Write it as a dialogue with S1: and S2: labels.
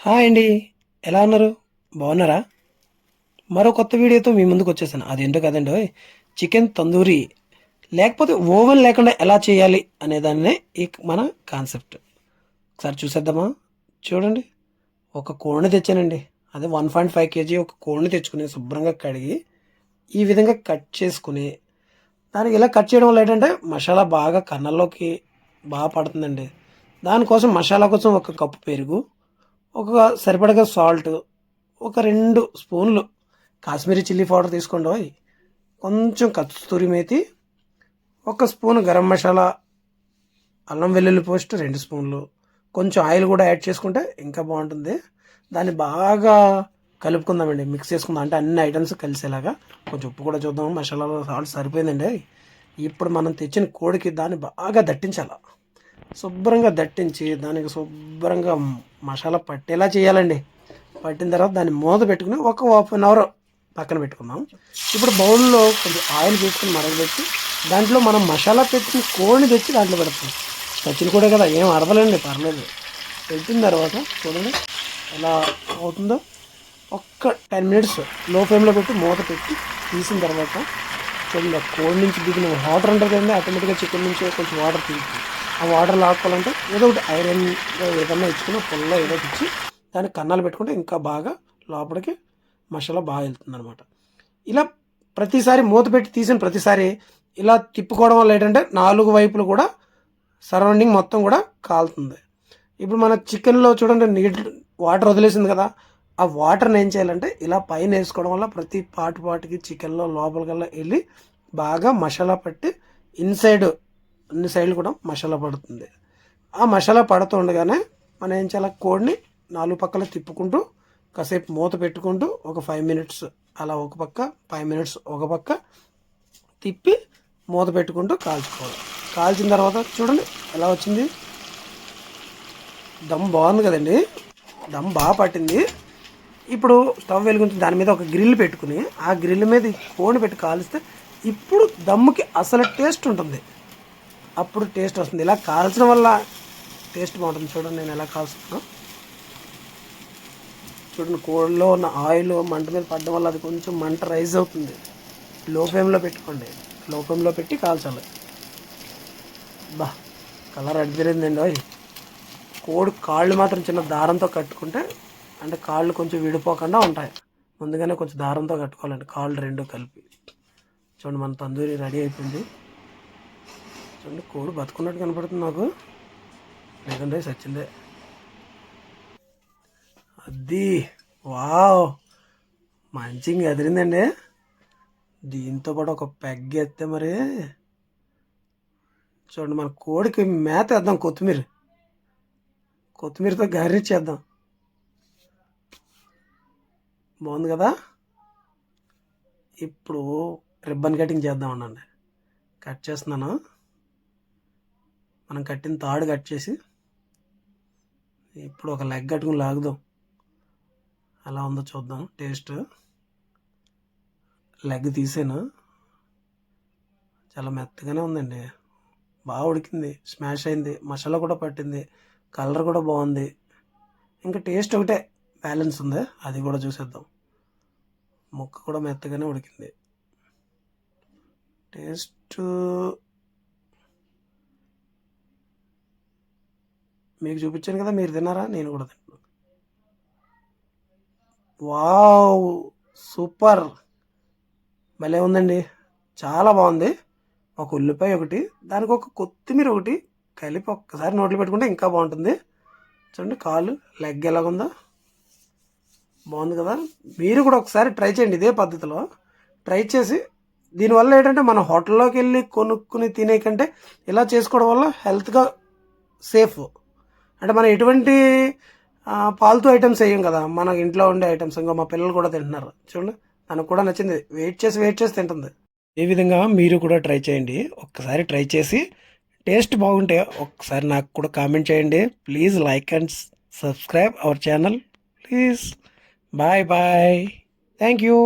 S1: Hi అండి. ఎలా ఉన్నారు? బాగున్నారా? మరో కొత్త వీడియోతో మీ ముందుకు వచ్చేసాను. అదేంటో కదండోయ్, చికెన్ తందూరి లేకపోతే ఓవెన్ లేకుండా ఎలా చేయాలి అనేదాన్నే ఈ మన కాన్సెప్ట్. ఒకసారి చూసేద్దామా? చూడండి, ఒక కోడిని తెచ్చానండి. అదే 1.5 కేజీ ఒక కోడిని తెచ్చుకుని శుభ్రంగా కడిగి ఈ విధంగా కట్ చేసుకుని, దానికి ఇలా కట్ చేయడం వల్ల ఏంటంటే మసాలా బాగా కన్నల్లోకి బాగా పడుతుందండి. దానికోసం మసాలా కోసం ఒక కప్పు పెరుగు, ఒక సరిపడగా సాల్ట్, ఒక 2 స్పూన్లు కాశ్మీరీ చిల్లీ పౌడర్ తీసుకోండి, కొంచెం కస్తూరి మేతి, ఒక స్పూన్ గరం మసాలా, అల్లం వెల్లుల్లి పేస్ట్ 2 స్పూన్లు, కొంచెం ఆయిల్ కూడా యాడ్ చేసుకుంటే ఇంకా బాగుంటుంది. దాన్ని బాగా కలుపుకుందామండి, మిక్స్ చేసుకుందాం. అంటే అన్ని ఐటమ్స్ కలిసేలాగా. కొంచెం ఉప్పు కూడా చూద్దాం, మసాలాలో సాల్ట్ సరిపోయిందండి. ఇప్పుడు మనం తెచ్చిన కోడికి దాన్ని బాగా దట్టించాలి. శుభ్రంగా దట్టించి దానికి శుభ్రంగా మసాలా పట్టేలా చేయాలండి. పట్టిన తర్వాత దాన్ని మూత పెట్టుకుని ఒక ½ అవర్ పక్కన పెట్టుకుందాం. ఇప్పుడు బౌల్లో కొంచెం ఆయిల్ వేసుకుని మరగబెట్టి దాంట్లో మనం మసాలా పెట్టిన కోడిని తెచ్చి దాంట్లో పెడతాం. తెచ్చిన కూడా కదా, ఏం అరవలేండి, పర్లేదు. పెట్టిన తర్వాత చూడండి ఎలా అవుతుందో. ఒక్క 10 మినిట్స్ లో ఫ్లేమ్లో పెట్టి మూత పెట్టి తీసిన తర్వాత చూడండి, కోడి నుంచి దిగిన వాటర్ ఉంటుంది కదండి, ఆటోమేటిక్గా చికెన్ నుంచి కొంచెం వాటర్ తీసి ఆ వాటర్ లాక్కోవాలంటే ఏదో ఒకటి ఐరన్ ఏదన్నా ఇచ్చుకుని పొల్లో ఏదో ఒకటి ఇచ్చి దాన్ని కన్నాలు పెట్టుకుంటే ఇంకా బాగా లోపలికి మసాలా బాగా వెళ్తుంది అనమాట. ఇలా ప్రతిసారి మూత పెట్టి తీసిన ప్రతిసారి ఇలా తిప్పుకోవడం వల్ల ఏంటంటే 4 వైపులు కూడా సరౌండింగ్ మొత్తం కూడా కాలుతుంది. ఇప్పుడు మన చికెన్లో చూడండి నీళ్ళు వాటర్ వదిలేసింది కదా, ఆ వాటర్ని ఏం చేయాలంటే ఇలా పైన వేసుకోవడం వల్ల ప్రతి పాటుకి చికెన్లో లోపలికల్లా వెళ్ళి బాగా మసాలా పట్టి ఇన్సైడ్ అన్ని సైడ్లు కూడా మసాలా పడుతుంది. ఆ మసాలా పడుతూ ఉండగానే మనం ఏం చేయాలి, కోడిని 4 పక్కల తిప్పుకుంటూ కాసేపు మూత పెట్టుకుంటూ ఒక 5 మినిట్స్ అలా ఒక పక్క, 5 మినిట్స్ ఒక పక్క తిప్పి మూత పెట్టుకుంటూ కాల్చుకోవాలి. కాల్చిన తర్వాత చూడండి ఎలా వచ్చింది. దమ్ బాగుంది కదండి, దమ్ బాగా పట్టింది. ఇప్పుడు స్టవ్ వెలిగించి దాని మీద ఒక గ్రిల్ పెట్టుకుని ఆ గ్రిల్ మీద కోడిని పెట్టి కాలిస్తే ఇప్పుడు దమ్ముకి అసలు టేస్ట్ ఉంటుంది. అప్పుడు టేస్ట్ వస్తుంది. ఇలా కాల్చడం వల్ల టేస్ట్ బాగుంటుంది. చూడండి నేను ఎలా కాల్చుతున్నాను. చూడండి, కోడిలో ఉన్న ఆయిల్ మంట మీద పడడం వల్ల అది కొంచెం మంట రైజ్ అవుతుంది. లో ఫ్లేమ్లో పెట్టుకోండి, లో ఫ్లేమ్లో పెట్టి కాల్చాలి. బా, కలర్ అడిపోయిందండి. కోడి కాళ్ళు మాత్రం చిన్న దారంతో కట్టుకుంటే, అంటే కాళ్ళు కొంచెం విడిపోకుండా ఉంటాయి. ముందుగానే కొంచెం దారంతో కట్టుకోవాలండి కాళ్ళు 2 కలిపి. చూడండి మన తందూరి రెడీ అయిపోయింది. చూడండి కోడి బతుకున్నట్టు కనపడుతుంది నాకు, లేదంటే సచ్చిందే. అది వావ్, మంచిగా ఎదిరిందండి. దీంతో పాటు ఒక పెగ్ ఎత్తే మరి చూడండి, మన కోడికి మేత వేద్దాం, కొత్తిమీరతో గార్నిష్ చేద్దాం. బాగుంది కదా. ఇప్పుడు రిబ్బన్ కటింగ్ చేద్దాం ఉండండి. కట్ చేస్తున్నాను. మనం కట్టిన తాడు కట్ చేసి ఇప్పుడు ఒక లెగ్ కట్టుకుని లాగుదాం. ఎలా ఉందో చూద్దాం టేస్ట్. లెగ్ తీసాను, చాలా మెత్తగానే ఉందండి, బాగా ఉడికింది, స్మాష్ అయింది, మసాలా కూడా పట్టింది, కలర్ కూడా బాగుంది. ఇంకా టేస్ట్ ఒకటే బ్యాలెన్స్ ఉంది, అది కూడా చూసేద్దాం. ముక్క కూడా మెత్తగానే ఉడికింది. టేస్ట్ మీకు చూపించాను కదా, మీరు తిన్నారా? నేను కూడా తిన్నాను. వావ్, సూపర్, భలే ఉందండి, చాలా బాగుంది. ఒక ఉల్లిపాయ ఒకటి, దానికి ఒక కొత్తిమీర ఒకటి కలిపి ఒక్కసారి నోట్లో పెట్టుకుంటే ఇంకా బాగుంటుంది. చూడండి కాలు లెగ్ ఎలాగుందో, బాగుంది కదా. మీరు కూడా ఒకసారి ట్రై చేయండి ఇదే పద్ధతిలో. ట్రై చేసి దీనివల్ల ఏంటంటే మన హోటల్లోకి వెళ్ళి కొనుక్కుని తినే కంటే ఇలా చేసుకోవడం వల్ల హెల్త్గా సేఫ్. అంటే మనం ఎటువంటి పాల్తూ ఐటమ్స్ వేయం కదా, మన ఇంట్లో ఉండే ఐటమ్స్. ఇంకా మా పిల్లలు కూడా తింటున్నారు చూడండి, తనకు కూడా నచ్చింది, వెయిట్ చేసి తింటుంది. ఏ విధంగా మీరు కూడా ట్రై చేయండి. ఒక్కసారి ట్రై చేసి టేస్ట్ బాగుంటే ఒక్కసారి నాకు కూడా కామెంట్ చేయండి. Please like and subscribe our channel please. Bye bye, thank you.